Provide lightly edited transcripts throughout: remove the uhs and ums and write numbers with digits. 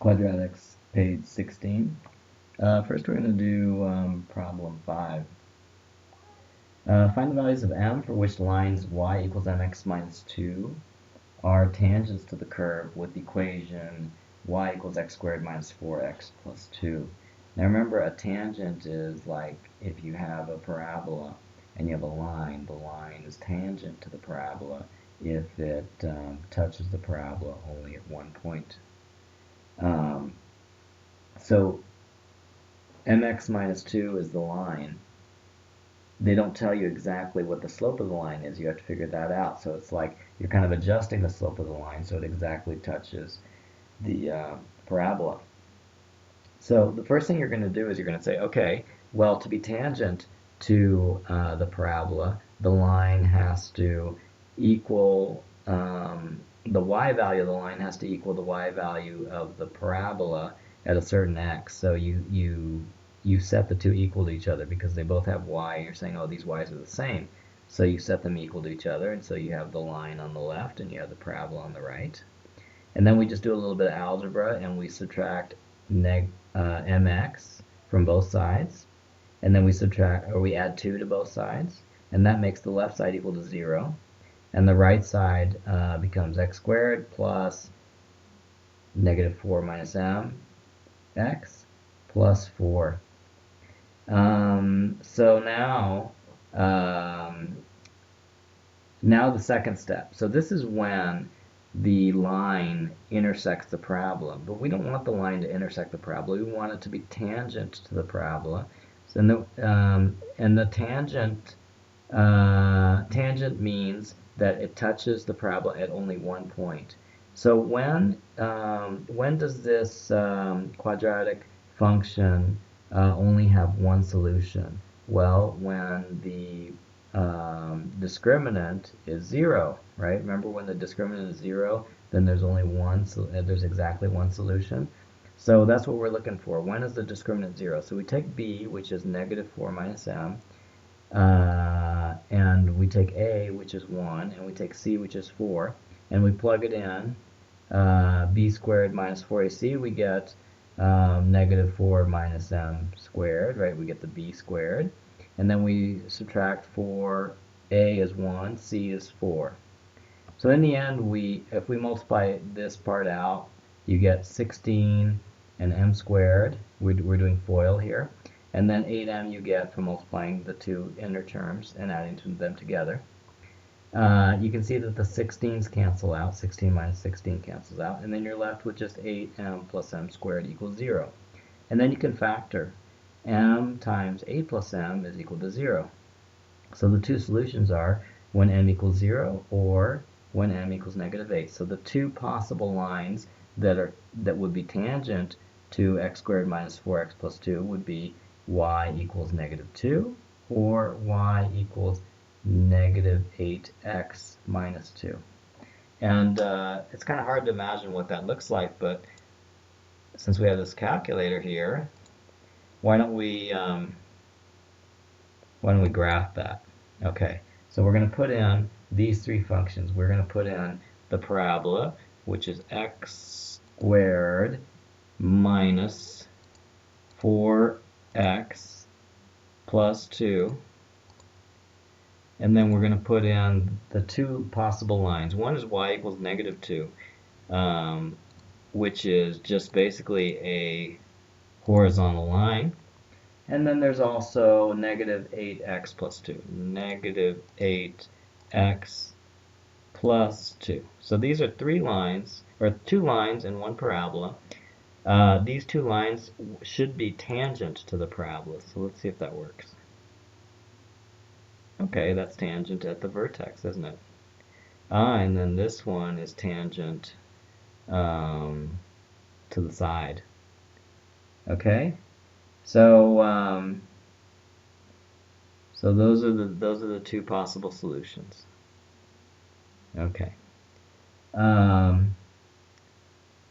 Quadratics, page 16. First we're going to do problem 5. Find the values of m for which lines y equals mx minus 2 are tangents to the curve with the equation y equals x squared minus 4x plus 2. Now remember, a tangent is like if you have a parabola and you have a line, the line is tangent to the parabola if it touches the parabola only at one point. So mx minus 2 is the line. They don't tell you exactly what the slope of the line is. You have to figure that out. So it's like you're kind of adjusting the slope of the line so it exactly touches the parabola. So the first thing you're going to do is you're going to say, okay, well, to be tangent to the parabola, the line has to equal the y value of the line has to equal the y value of the parabola at a certain x. So you set the two equal to each other because they both have y. You're saying, oh, these y's are the same. So you set them equal to each other, and so you have the line on the left and you have the parabola on the right. And then we just do a little bit of algebra and we subtract mx from both sides. And then we add 2 to both sides. And that makes the left side equal to 0. And the right side becomes x squared plus negative 4 minus mx plus 4. So now the second step. So this is when the line intersects the parabola, but we don't want the line to intersect the parabola. We want it to be tangent to the parabola. So the tangent means that it touches the parabola at only one point. So when does this quadratic function only have one solution? Well, when the discriminant is 0, right? Remember, when the discriminant is 0, then there's only one, so there's exactly one solution. So that's what we're looking for. When is the discriminant 0? So we take b, which is negative 4 minus m, and we take a, which is 1, and we take c, which is 4, and we plug it in. B squared minus 4ac, we get negative 4 minus m squared, right? We get the b squared. And then we subtract 4, a is 1, c is 4. So in the end, if we multiply this part out, you get 16 and m squared. We're doing FOIL here. And then 8m you get from multiplying the two inner terms and adding them together. You can see that the 16s cancel out. 16 minus 16 cancels out. And then you're left with just 8m plus m squared equals 0. And then you can factor. M times 8 plus m is equal to 0. So the two solutions are when m equals 0 or when m equals negative 8. So the two possible lines that would be tangent to x squared minus 4x plus 2 would be y equals negative 2 or y equals negative 8x minus 2. And it's kind of hard to imagine what that looks like, but since we have this calculator here, why don't we graph that? Okay, so we're going to put in these three functions. We're going to put in the parabola, which is x squared minus 4x plus 2. And then we're going to put in the two possible lines. One is y equals negative 2, which is just basically a horizontal line. And then there's also negative 8x plus 2. Negative 8x plus 2. So these are three lines, or two lines in one parabola. These two lines should be tangent to the parabola. So let's see if that works. Okay, that's tangent at the vertex, isn't it? And then this one is tangent to the side. Okay, so those are the two possible solutions. Okay, let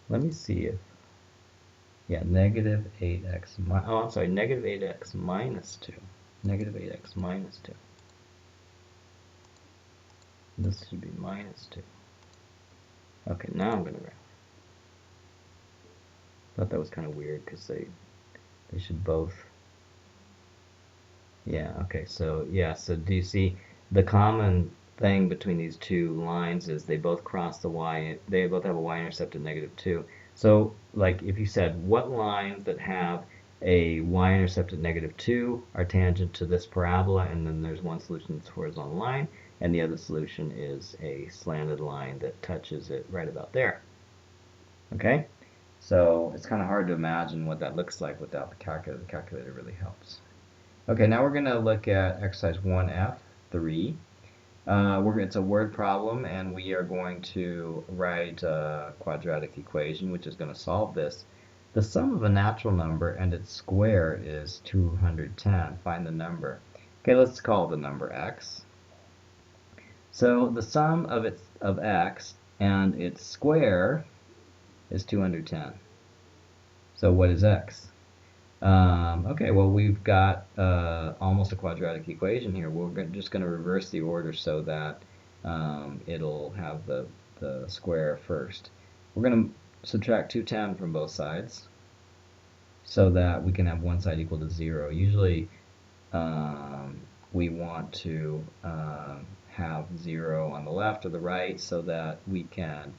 me see if negative 8x. I'm sorry, negative 8x minus 2. Negative 8x minus 2. This should be minus 2. Okay, now I'm going to graph. thought that was kind of weird because they should both. Yeah, okay, so yeah, so do you see the common thing between these two lines is they both cross the y, they both have a y-intercept of -2. So like if you said what lines that have a y-intercept of -2 are tangent to this parabola, and then there's one solution that's horizontal line, and the other solution is a slanted line that touches it right about there. Okay? So it's kind of hard to imagine what that looks like without the calculator. The calculator really helps. Okay, now we're going to look at exercise 1F3. It's a word problem, and we are going to write a quadratic equation, which is going to solve this. The sum of a natural number and its square is 210. Find the number. Okay, let's call the number x. So the sum of x and its square is 210. So what is x? Okay, well we've got almost a quadratic equation here. We're just going to reverse the order so that it'll have the square first. We're going to subtract 210 from both sides so that we can have one side equal to 0. Usually we want to have 0 on the left or the right so that we can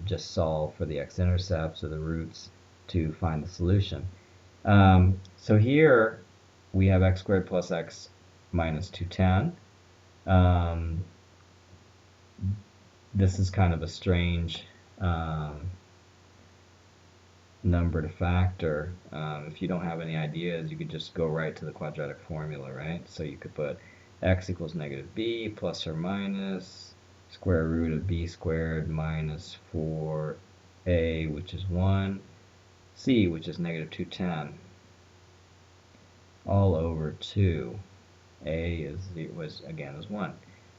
just solve for the x-intercepts or the roots to find the solution. So here we have x squared plus x minus 210. This is kind of a strange number to factor. If you don't have any ideas, you could just go right to the quadratic formula, right? So you could put x equals -b plus or minus square root of b squared minus 4a, which is 1, c, which is -210, all over 2. A was 1.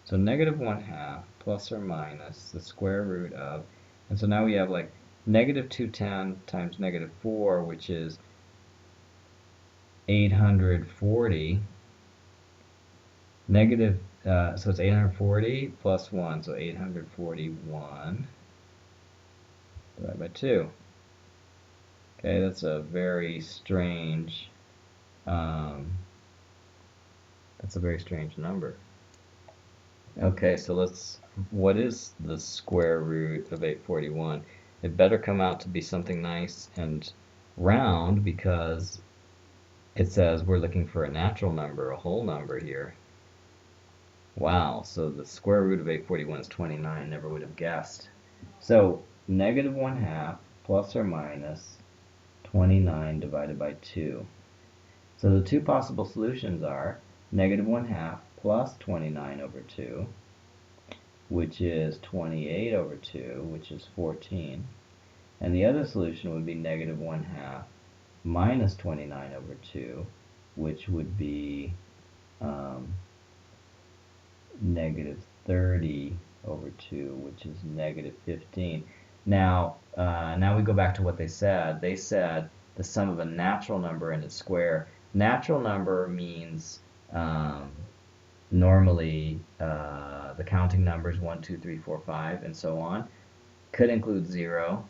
So -1/2 plus or minus the square root of, and so now we have like -210 times -4, which is 840. So it's 840 plus 1, so 841 divided by 2. Okay, that's a very strange number. Okay, so what is the square root of 841? It better come out to be something nice and round, because it says we're looking for a natural number, a whole number here. Wow, so the square root of 841 is 29. Never would have guessed. So -1/2 plus or minus 29 divided by 2. So the two possible solutions are -1/2 plus 29 over 2, which is 28 over 2, which is 14. And the other solution would be -1/2 minus 29 over 2, which would be -30 over 2, which is -15. Now we go back to what they said. They said the sum of a natural number and its square. Natural number means normally the counting numbers 1, 2, 3, 4, 5, and so on. Could include 0.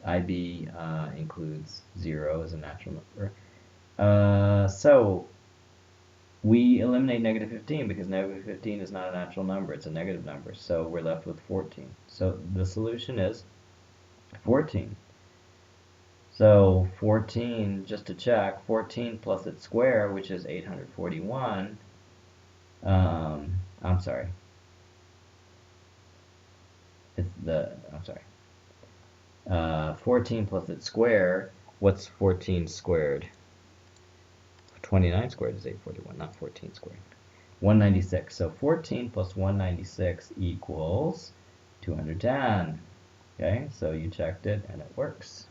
IB includes 0 as a natural number. So we eliminate -15 because -15 is not a natural number, it's a negative number. So we're left with 14. So the solution is 14. So 14, just to check, 14 plus its square, which is 841, I'm sorry. 14 plus its square, what's 14 squared? 29 squared is 841, not 14 squared. 196. So 14 plus 196 equals 210. Okay, so you checked it and it works.